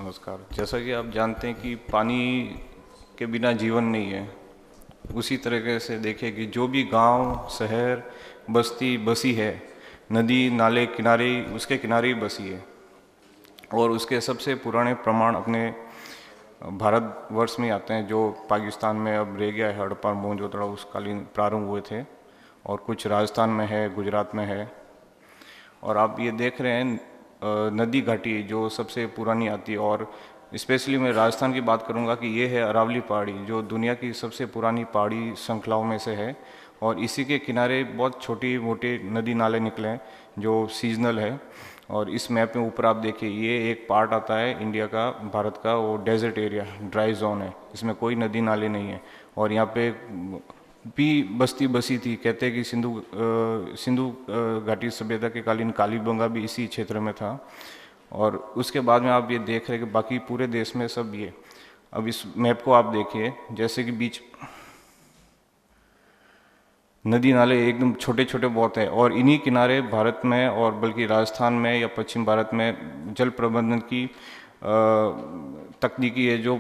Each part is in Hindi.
नमस्कार। जैसा कि आप जानते हैं कि पानी के बिना जीवन नहीं है, उसी तरीके से देखिए कि जो भी गांव, शहर, बस्ती बसी है, नदी नाले किनारे उसके किनारे ही बसी है। और उसके सबसे पुराने प्रमाण अपने भारतवर्ष में आते हैं, जो पाकिस्तान में अब रह गया है। हड़प्पा मोहनजोदड़ो उस कालीन प्रारंभ हुए थे, और कुछ राजस्थान में है, गुजरात में है। और आप ये देख रहे हैं नदी घाटी जो सबसे पुरानी आती है, और स्पेशली मैं राजस्थान की बात करूंगा कि ये है अरावली पहाड़ी, जो दुनिया की सबसे पुरानी पहाड़ी श्रृंखलाओं में से है। और इसी के किनारे बहुत छोटी मोटी नदी नाले निकले हैं जो सीजनल है। और इस मैप में ऊपर आप देखिए, ये एक पार्ट आता है इंडिया का, भारत का, वो डेजर्ट एरिया, ड्राई जोन है, इसमें कोई नदी नाले नहीं है। और यहाँ पे भी बस्ती बसी थी। कहते हैं कि सिंधु घाटी सभ्यता के कालीन कालीबंगा भी इसी क्षेत्र में था। और उसके बाद में आप ये देख रहे हैं कि बाकी पूरे देश में सब ये, अब इस मैप को आप देखिए, जैसे कि बीच नदी नाले एकदम छोटे छोटे बहुत है, और इन्हीं किनारे भारत में, और बल्कि राजस्थान में या पश्चिम भारत में जल प्रबंधन की तकनीकी है, जो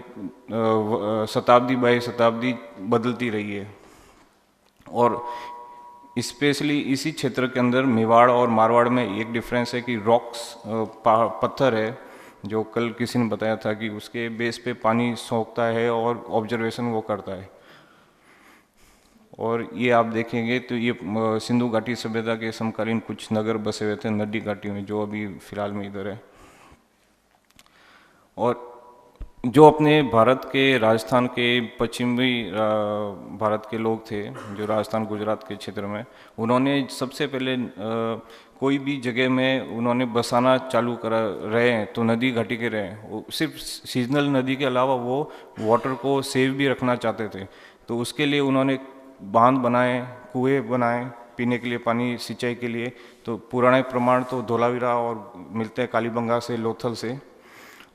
शताब्दी बाई शताब्दी बदलती रही है। और स्पेशली इसी क्षेत्र के अंदर मेवाड़ और मारवाड़ में एक डिफरेंस है कि रॉक्स पत्थर है, जो कल किसी ने बताया था कि उसके बेस पे पानी सोखता है और ऑब्जर्वेशन वो करता है। और ये आप देखेंगे तो ये सिंधु घाटी सभ्यता के समकालीन कुछ नगर बसे हुए थे नदी घाटी में, जो अभी फिलहाल में इधर है। और जो अपने भारत के राजस्थान के पश्चिमी भारत के लोग थे, जो राजस्थान गुजरात के क्षेत्र में, उन्होंने सबसे पहले कोई भी जगह में उन्होंने बसाना चालू करा रहे हैं तो नदी घाटी के रहे हैं। वो सिर्फ सीजनल नदी के अलावा वो वाटर को सेव भी रखना चाहते थे, तो उसके लिए उन्होंने बांध बनाए, कुएं बनाए पीने के लिए, पानी सिंचाई के लिए। तो पुराने प्रमाण तो धोलावीरा और मिलते हैं कालीबंगा से, लोथल से।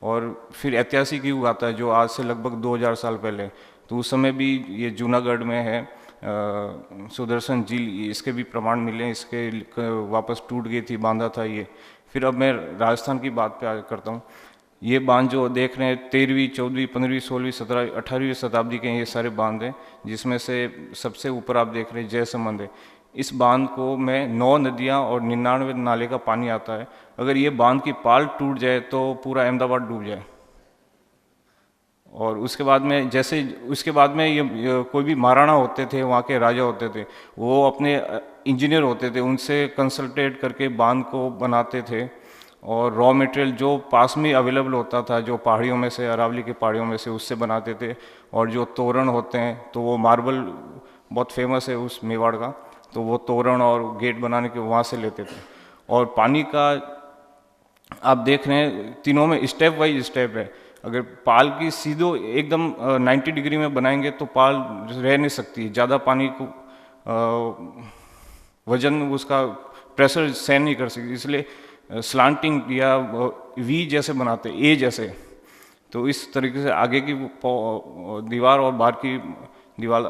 और फिर ऐतिहासिक युग आता है जो आज से लगभग 2000 साल पहले, तो उस समय भी ये जूनागढ़ में है सुदर्शन झील, इसके भी प्रमाण मिले हैं, इसके वापस टूट गई थी, बांधा था ये। फिर अब मैं राजस्थान की बात पे करता हूँ। ये बांध जो देख रहे हैं 13वीं 14वीं 15वीं 16वीं 17वीं 18वीं शताब्दी के ये सारे बांध हैं, जिसमें से सबसे ऊपर आप देख रहे हैं जयसमंद है। इस बांध को में 9 नदियाँ और 99 नाले का पानी आता है। अगर ये बांध की पाल टूट जाए तो पूरा अहमदाबाद डूब जाए। और उसके बाद में जैसे उसके बाद में ये कोई भी महाराणा होते थे, वहाँ के राजा होते थे, वो अपने इंजीनियर होते थे, उनसे कंसल्टेट करके बांध को बनाते थे। और रॉ मटेरियल जो पास में अवेलेबल होता था, जो पहाड़ियों में से, अरावली की पहाड़ियों में से, उससे बनाते थे। और जो तोरण होते हैं, तो वो मार्बल बहुत फेमस है उस मेवाड़ का, तो वो तोरण और गेट बनाने के वहाँ से लेते थे। और पानी का आप देख रहे हैं तीनों में स्टेप वाइज स्टेप है। अगर पाल की सीधो एकदम 90 डिग्री में बनाएंगे तो पाल रह नहीं सकती, ज़्यादा पानी को वजन उसका प्रेशर सहन नहीं कर सकती, इसलिए स्लांटिंग या वी जैसे बनाते, ए जैसे। तो इस तरीके से आगे की दीवार और बाहर की दीवार,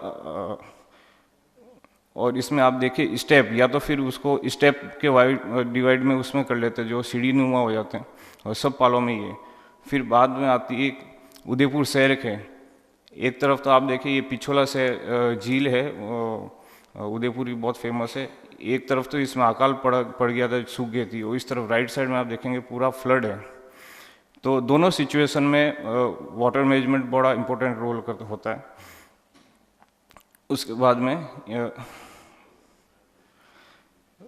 और इसमें आप देखिए स्टेप, या तो फिर उसको स्टेप के डिवाइड में उसमें कर लेते हैं जो सीढ़ी नुमा हो जाते हैं, और सब पालों में ये। फिर बाद में आती है उदयपुर शहर है। एक तरफ तो आप देखिए ये पिछोला से झील है, उदयपुर की बहुत फेमस है। एक तरफ तो इसमें अकाल पड़ गया था, सूख गई थी, और इस तरफ राइट साइड में आप देखेंगे पूरा फ्लड है। तो दोनों सिचुएशन में वाटर मैनेजमेंट बड़ा इंपॉर्टेंट रोल होता है। उसके बाद में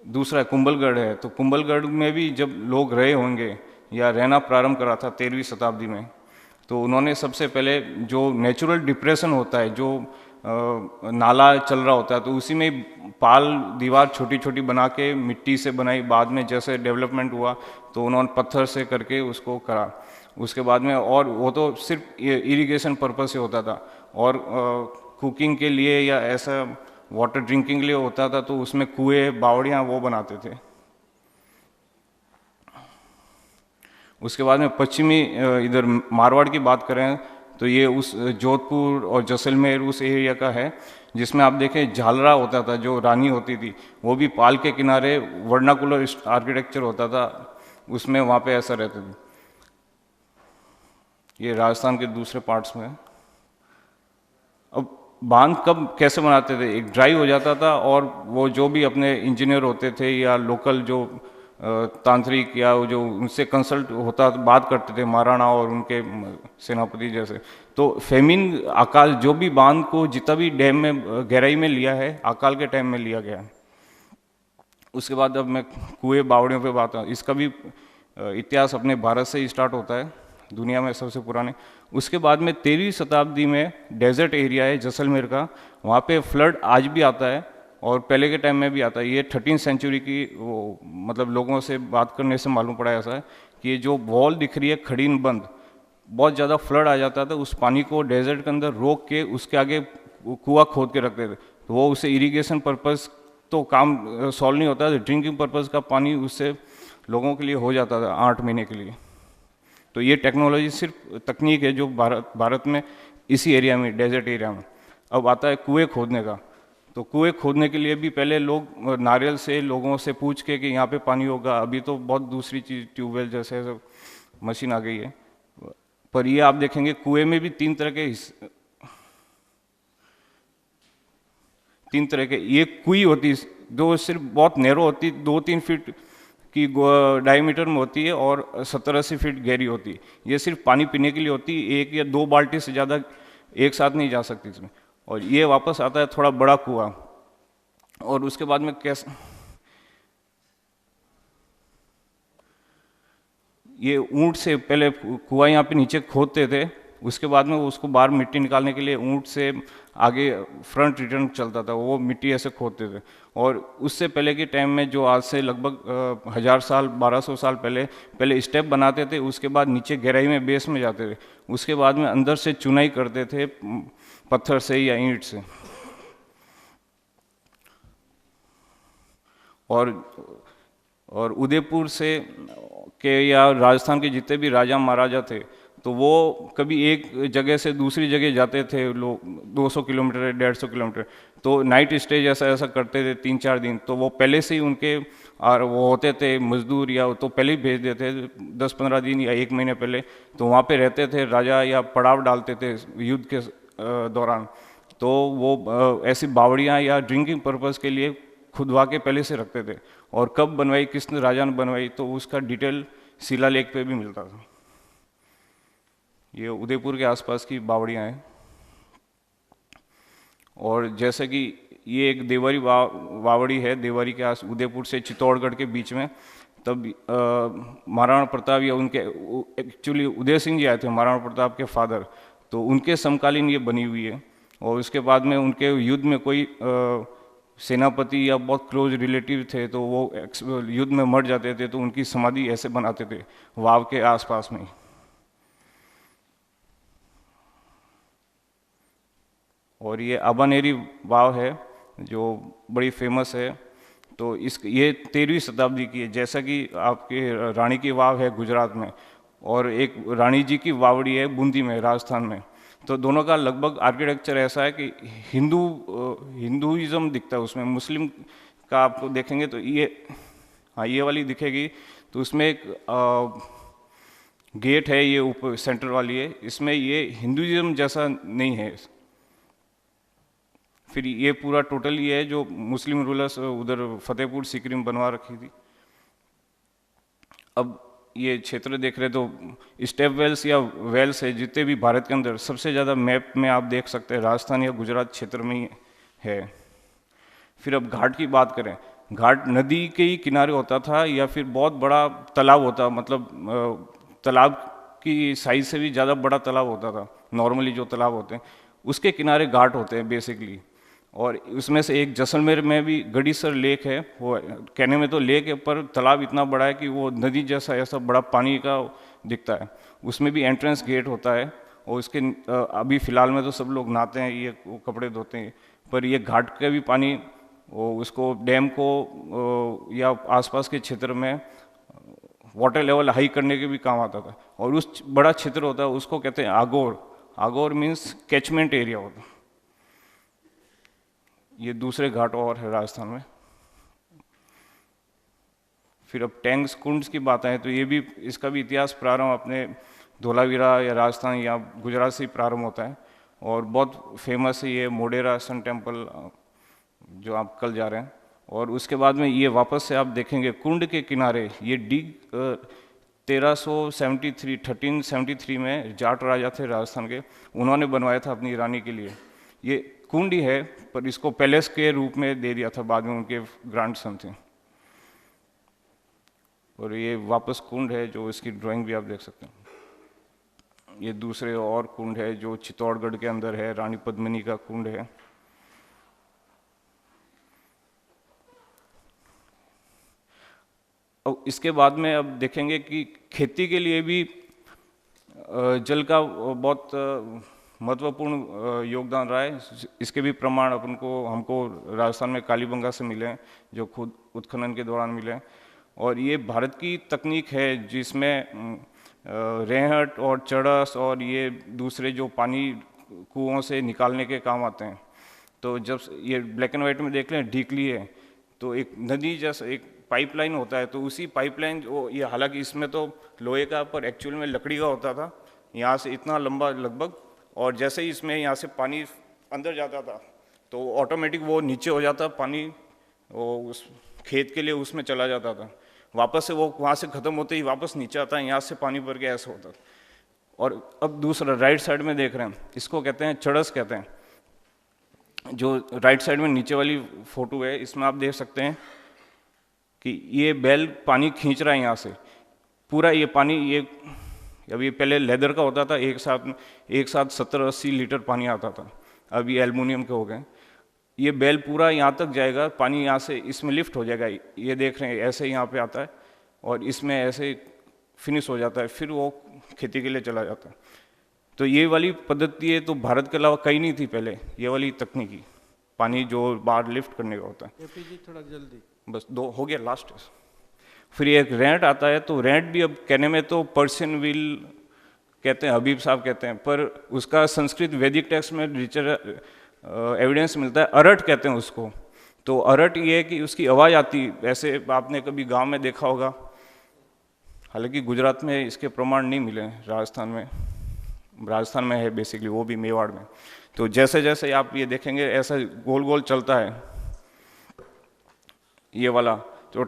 दूसरा कुंभलगढ़ है। तो कुंभलगढ़ में भी जब लोग रहे होंगे या रहना प्रारंभ करा था 13वीं शताब्दी में, तो उन्होंने सबसे पहले जो नेचुरल डिप्रेशन होता है, जो नाला चल रहा होता है, तो उसी में पाल दीवार छोटी छोटी बना के मिट्टी से बनाई। बाद में जैसे डेवलपमेंट हुआ तो उन्होंने पत्थर से करके उसको करा। उसके बाद में, और वो तो सिर्फ इरिगेशन पर्पज से होता था, और कुकिंग के लिए या ऐसा वाटर ड्रिंकिंग के लिए होता था, तो उसमें कुएं बावड़ियाँ वो बनाते थे। उसके बाद में पश्चिमी इधर मारवाड़ की बात करें तो ये उस जोधपुर और जैसलमेर उस एरिया का है, जिसमें आप देखें झालरा होता था, जो रानी होती थी, वो भी पाल के किनारे वर्नाकुलर आर्किटेक्चर होता था उसमें, वहाँ पे ऐसा रहते थे। ये राजस्थान के दूसरे पार्ट्स में है। अब बांध कब कैसे बनाते थे, एक ड्राई हो जाता था और वो जो भी अपने इंजीनियर होते थे या लोकल जो तांत्रिक या वो जो उनसे कंसल्ट होता बात करते थे, महाराणा और उनके सेनापति जैसे, तो फेमिन अकाल जो भी बांध को जितना भी डैम में गहराई में लिया है अकाल के टाइम में लिया गया है। उसके बाद अब मैं कुएं बावड़ियों पे बात, इसका भी इतिहास अपने भारत से ही स्टार्ट होता है, दुनिया में सबसे पुराने। उसके बाद में 13वीं शताब्दी में डेजर्ट एरिया है जैसलमेर का, वहाँ पे फ्लड आज भी आता है और पहले के टाइम में भी आता है। ये 13वीं सेंचुरी की वो मतलब लोगों से बात करने से मालूम पड़ा ऐसा है कि ये जो वॉल दिख रही है खड़ीन बंद, बहुत ज़्यादा फ्लड आ जाता था, उस पानी को डेजर्ट के अंदर रोक के उसके आगे कुआं खोद के रखते थे, तो वो उसे इरिगेशन पर्पज़ तो काम सॉल्व नहीं होता, ड्रिंकिंग पर्पज़ का पानी उससे लोगों के लिए हो जाता था 8 महीने के लिए। तो ये टेक्नोलॉजी सिर्फ तकनीक है जो भारत में इसी एरिया में, डेजर्ट एरिया में। अब आता है कुएं खोदने का, तो कुएं खोदने के लिए भी पहले लोग नारियल से लोगों से पूछ के कि यहाँ पे पानी होगा, अभी तो बहुत दूसरी चीज़ ट्यूबवेल जैसे सब मशीन आ गई है। पर ये आप देखेंगे कुएं में भी तीन तरह के ये कुई होती, जो सिर्फ बहुत नैरो होती, 2-3 फीट की डायमीटर में होती है और 70-80 फीट गहरी होती है। ये सिर्फ पानी पीने के लिए होती है, 1 या 2 बाल्टी से ज़्यादा एक साथ नहीं जा सकती इसमें। और ये वापस आता है थोड़ा बड़ा कुआं, और उसके बाद में कैसे ये ऊंट से पहले कुआं यहाँ पे नीचे खोदते थे, उसके बाद में उसको बाहर मिट्टी निकालने के लिए ऊंट से आगे फ्रंट रिटर्न चलता था, वो मिट्टी ऐसे खोदते थे। और उससे पहले के टाइम में जो आज से लगभग 1000 साल 1200 साल पहले स्टेप बनाते थे, उसके बाद नीचे गहराई में बेस में जाते थे, उसके बाद में अंदर से चुनाई करते थे पत्थर से या ईंट से। और उदयपुर से के या राजस्थान के जितने भी राजा महाराजा थे, तो वो कभी एक जगह से दूसरी जगह जाते थे, लोग 200 किलोमीटर 150 किलोमीटर, तो नाइट स्टे जैसा ऐसा करते थे 3-4 दिन। तो वो पहले से ही उनके और वो होते थे मजदूर, या तो पहले ही भेज देते 10-15 दिन या 1 महीने पहले, तो वहाँ पे रहते थे राजा, या पड़ाव डालते थे युद्ध के दौरान। तो वो ऐसी बावड़ियाँ या ड्रिंकिंग पर्पज़ के लिए खुदवा के पहले से रखते थे, और कब बनवाई, किस राजा ने बनवाई, तो उसका डिटेल शिलालेख पे भी मिलता था। ये उदयपुर के आसपास की बावड़ियाँ हैं। और जैसे कि ये एक देवरी बावड़ी है, देवरी के आस उदयपुर से चित्तौड़गढ़ के बीच में। तब महाराणा प्रताप या उनके एक्चुअली उदय सिंह जी आए थे, महाराणा प्रताप के फादर, तो उनके समकालीन ये बनी हुई है। और उसके बाद में उनके युद्ध में कोई सेनापति या बहुत क्लोज रिलेटिव थे, तो वो युद्ध में मर जाते थे, तो उनकी समाधि ऐसे बनाते थे वाव के आसपास में। और ये अबानेरी वाव है जो बड़ी फेमस है। तो ये 13वीं शताब्दी की है, जैसा कि आपके रानी की वाव है गुजरात में, और एक रानी जी की वावड़ी है बूंदी में राजस्थान में। तो दोनों का लगभग आर्किटेक्चर ऐसा है कि हिंदुइज्म दिखता है उसमें, मुस्लिम का आपको देखेंगे तो ये, हाँ ये वाली दिखेगी, तो उसमें एक गेट है, ये ऊपर सेंटर वाली है, इसमें ये हिंदुइज्म जैसा नहीं है। फिर ये पूरा टोटल ये है जो मुस्लिम रूलर्स उधर फतेहपुर सीकरी में बनवा रखी थी। अब ये क्षेत्र देख रहे तो स्टेप वेल्स या वेल्स है, जितने भी भारत के अंदर सबसे ज़्यादा मैप में आप देख सकते हैं राजस्थान या गुजरात क्षेत्र में ही है। फिर अब घाट की बात करें, घाट नदी के ही किनारे होता था या फिर बहुत बड़ा तालाब होता, मतलब तालाब की साइज से भी ज़्यादा बड़ा तालाब होता था, नॉर्मली जो तालाब होते हैं उसके किनारे घाट होते हैं बेसिकली। और उसमें से एक जैसलमेर में भी गढ़ीसर लेक है, वो कहने में तो लेक है पर तालाब इतना बड़ा है कि वो नदी जैसा ऐसा बड़ा पानी का दिखता है। उसमें भी एंट्रेंस गेट होता है, और उसके अभी फ़िलहाल में तो सब लोग नहाते हैं, ये कपड़े धोते हैं, पर ये घाट का भी पानी वो उसको डैम को या आसपास के क्षेत्र में वाटर लेवल हाई करने के भी काम आता था। और उस बड़ा क्षेत्र होता है उसको कहते हैं आगोर। आगोर मीन्स कैचमेंट एरिया होता है। ये दूसरे घाट और है राजस्थान में। फिर अब टैंक्स कुंड्स की बात आए तो ये भी, इसका भी इतिहास प्रारंभ अपने धोलावीरा या राजस्थान या गुजरात से ही प्रारंभ होता है, और बहुत फेमस है ये मोढेरा सन टेम्पल जो आप कल जा रहे हैं। और उसके बाद में ये वापस से आप देखेंगे कुंड के किनारे ये 1373 में जाट राजा थे राजस्थान के, उन्होंने बनवाया था अपनी रानी के लिए। ये कुंड ही है, पर इसको पैलेस के रूप में दे दिया था बाद में, उनके ग्रैंडसन थे। और ये वापस कुंड है जो इसकी ड्राइंग भी आप देख सकते हैं। ये दूसरे और कुंड है जो चित्तौड़गढ़ के अंदर है, रानी पद्मिनी का कुंड है। और इसके बाद में अब देखेंगे कि खेती के लिए भी जल का बहुत महत्वपूर्ण योगदान रहा है। इसके भी प्रमाण हमको राजस्थान में कालीबंगा से मिले हैं, जो खुद उत्खनन के दौरान मिले हैं। और ये भारत की तकनीक है जिसमें रेहट और चड़स और ये दूसरे जो पानी कुओं से निकालने के काम आते हैं। तो जब ये ब्लैक एंड वाइट में देख लें, ढीकली है तो एक नदी जैसा एक पाइपलाइन होता है, तो उसी पाइपलाइन ये हालांकि इसमें तो लोहे का पर एक्चुअल में लकड़ी का होता था, यहाँ से इतना लंबा लगभग, और जैसे ही इसमें यहाँ से पानी अंदर जाता था तो ऑटोमेटिक वो नीचे हो जाता पानी, वो उस खेत के लिए उसमें चला जाता था, वापस से वो वहाँ से ख़त्म होते ही वापस नीचे आता है, यहाँ से पानी भर के ऐसा होता। और अब दूसरा राइट साइड में देख रहे हैं, इसको कहते हैं चड़स कहते हैं। जो राइट साइड में नीचे वाली फोटो है, इसमें आप देख सकते हैं कि ये बैल पानी खींच रहा है यहाँ से पूरा। ये पानी ये अभी पहले लेदर का होता था, एक साथ 70-80 लीटर पानी आता था, अब ये एल्युमिनियम के हो गए। ये बैल पूरा यहाँ तक जाएगा, पानी यहाँ से इसमें लिफ्ट हो जाएगा, ये देख रहे हैं ऐसे यहाँ पे आता है और इसमें ऐसे फिनिश हो जाता है, फिर वो खेती के लिए चला जाता है। तो ये वाली पद्धति है तो भारत के अलावा कहीं नहीं थी पहले, ये वाली तकनीकी पानी जो बाहर लिफ्ट करने का होता है। थोड़ा जल्दी बस 2 हो गया, लास्ट। फिर एक रेंट आता है, तो रेंट भी अब कहने में तो पर्शियन व्हील कहते हैं, हबीब साहब कहते हैं, पर उसका संस्कृत वैदिक टेक्स्ट में एविडेंस मिलता है, अरट कहते हैं उसको। तो अरट ये है कि उसकी आवाज़ आती, ऐसे आपने कभी गांव में देखा होगा, हालांकि गुजरात में इसके प्रमाण नहीं मिले, राजस्थान में है बेसिकली, वो भी मेवाड़ में। तो जैसे जैसे आप ये देखेंगे ऐसा गोल गोल चलता है ये वाला, तो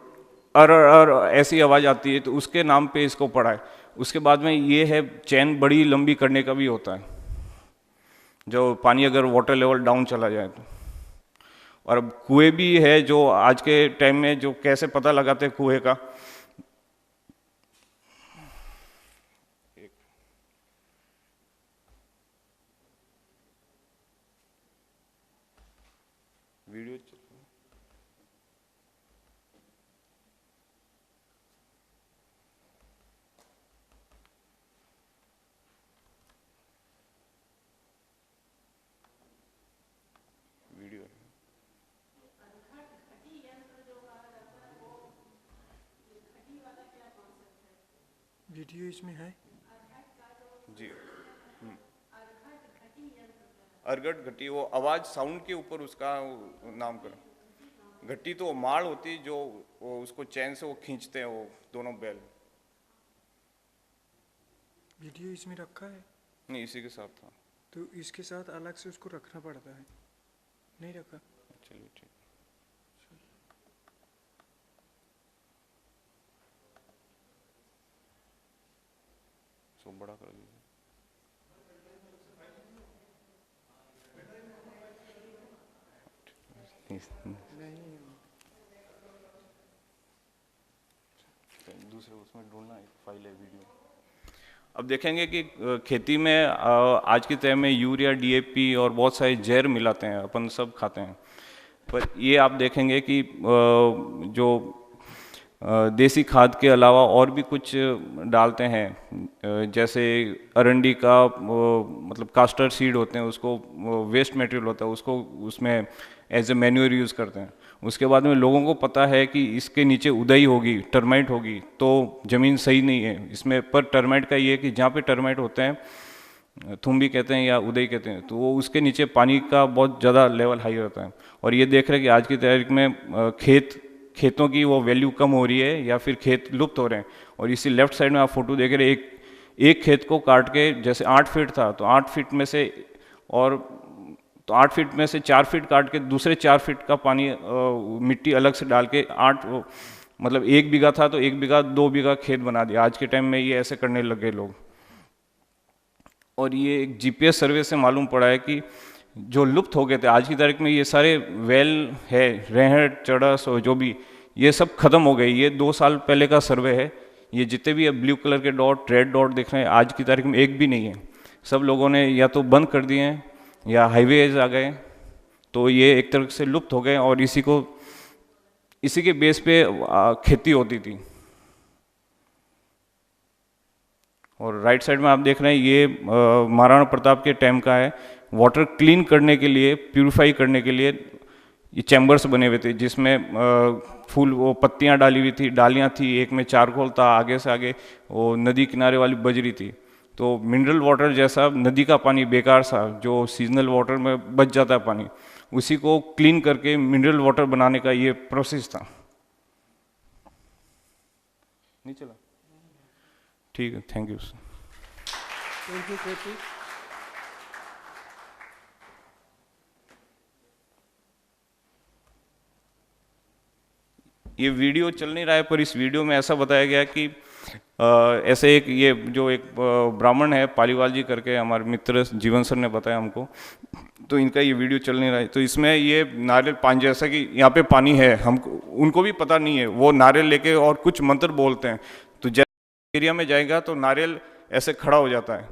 ऐसी आवाज़ आती है, तो उसके नाम पे इसको पढ़ा है। उसके बाद में ये है चैन बड़ी लंबी करने का भी होता है, जो पानी अगर वाटर लेवल डाउन चला जाए तो। और अब कुएं भी है, जो आज के टाइम में जो कैसे पता लगाते हैं कुएं का, वीडियो वीडियो इसमें है जी। अरगट घटी, वो आवाज साउंड के ऊपर उसका नामकरण। घटी तो माड़ होती जो वो उसको चैन से वो खींचते हैं, वो दोनों बैल। वीडियो इसमें रखा है? नहीं, इसी के साथ था। तो इसके साथ अलग से उसको रखना पड़ता है, नहीं रखा? चलिए ठीक। सो बड़ा कर दीजिए। दूसरे उसमें ढूंढना, एक फाइल है वीडियो। अब देखेंगे कि खेती में आज के टाइम में यूरिया, डीएपी और बहुत सारे जहर मिलाते हैं, अपन सब खाते हैं। पर ये आप देखेंगे कि जो देसी खाद के अलावा और भी कुछ डालते हैं, जैसे अरंडी का मतलब कास्टर सीड होते हैं, उसको वेस्ट मटेरियल होता है, उसको उसमें एज ए मैन्योर यूज़ करते हैं। उसके बाद में लोगों को पता है कि इसके नीचे उदई होगी, टर्माइट होगी, तो ज़मीन सही नहीं है इसमें। पर टर्माइट का ये है कि जहाँ पे टर्माइट होते हैं, थुम्बी कहते हैं या उदई कहते हैं, तो वो उसके नीचे पानी का बहुत ज़्यादा लेवल हाई रहता है। और ये देख रहे हैं कि आज की तारीख में खेतों की वो वैल्यू कम हो रही है या फिर खेत लुप्त हो रहे हैं। और इसी लेफ्ट साइड में आप फोटो देख रहे हैं, एक खेत को काट के, जैसे 8 फीट था तो 8 फीट में से, और तो 8 फीट में से 4 फीट काट के दूसरे 4 फीट का पानी मिट्टी अलग से डाल के 8 मतलब 1 बीघा था तो 1 बीघा 2 बीघा खेत बना दिया। आज के टाइम में ये ऐसे करने लगे लोग। और ये एक जीपीएस सर्वे से मालूम पड़ा है कि जो लुप्त हो गए थे आज की तारीख में, ये सारे वेल है, रेहड़ चड़स और जो भी, ये सब खत्म हो गए। ये 2 साल पहले का सर्वे है। ये जितने भी ब्लू कलर के डॉट, रेड डॉट दिख रहे हैं, आज की तारीख में एक भी नहीं है। सब लोगों ने या तो बंद कर दिए हैं या हाईवेज आ गए, तो ये एक तरह से लुप्त हो गए। और इसी के बेस पे खेती होती थी। और राइट साइड में आप देख रहे हैं, ये महाराणा प्रताप के टाइम का है। वाटर क्लीन करने के लिए, प्यूरिफाई करने के लिए ये चैम्बर्स बने हुए थे, जिसमें फूल वो पत्तियां डाली हुई थी, डालियां थी, एक में चारकोल था, आगे से आगे वो नदी किनारे वाली बजरी थी। तो मिनरल वाटर जैसा नदी का पानी बेकार सा, जो सीजनल वाटर में बच जाता है पानी, उसी को क्लीन करके मिनरल वाटर बनाने का ये प्रोसेस था। नहीं चला? ठीक है, thank you sir. Thank you KP. ये वीडियो चल नहीं रहा है, पर इस वीडियो में ऐसा बताया गया कि ऐसे एक ये जो एक ब्राह्मण है पालीवाल जी करके, हमारे मित्र जीवन सर ने बताया हमको, तो इनका ये वीडियो चल नहीं रहा है। तो इसमें ये नारियल पानी, जैसा कि यहाँ पे पानी है, हमको उनको भी पता नहीं है, वो नारियल लेके और कुछ मंत्र बोलते हैं, तो जैसे एरिया में जाएगा तो नारियल ऐसे खड़ा हो जाता है।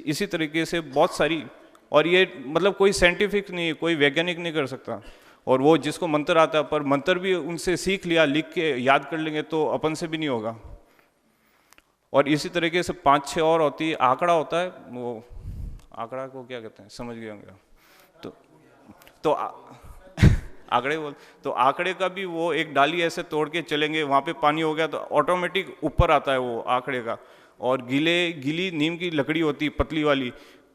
इसी तरीके से बहुत सारी, और ये मतलब कोई साइंटिफिक नहीं है, कोई वैज्ञानिक नहीं कर सकता। और वो जिसको मंत्र आता है, पर मंत्र भी उनसे सीख लिया, लिख के याद कर लेंगे तो अपन से भी नहीं होगा। और इसी तरीके से 5-6 और होती है। आंकड़ा होता है, वो आंकड़ा को क्या कहते हैं, समझ गए होंगे। तो आंकड़े बोल, तो आंकड़े का भी वो एक डाली ऐसे तोड़ के चलेंगे, वहाँ पे पानी हो गया तो ऑटोमेटिक ऊपर आता है वो आंकड़े का। और गीली नीम की लकड़ी होती है पतली वाली,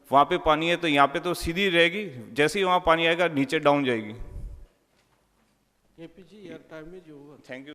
वहाँ पे पानी है तो यहाँ पे तो सीधी रहेगी, जैसे ही वहाँ पानी आएगा नीचे डाउन जाएगी। KP ji, your time is over. Thank you.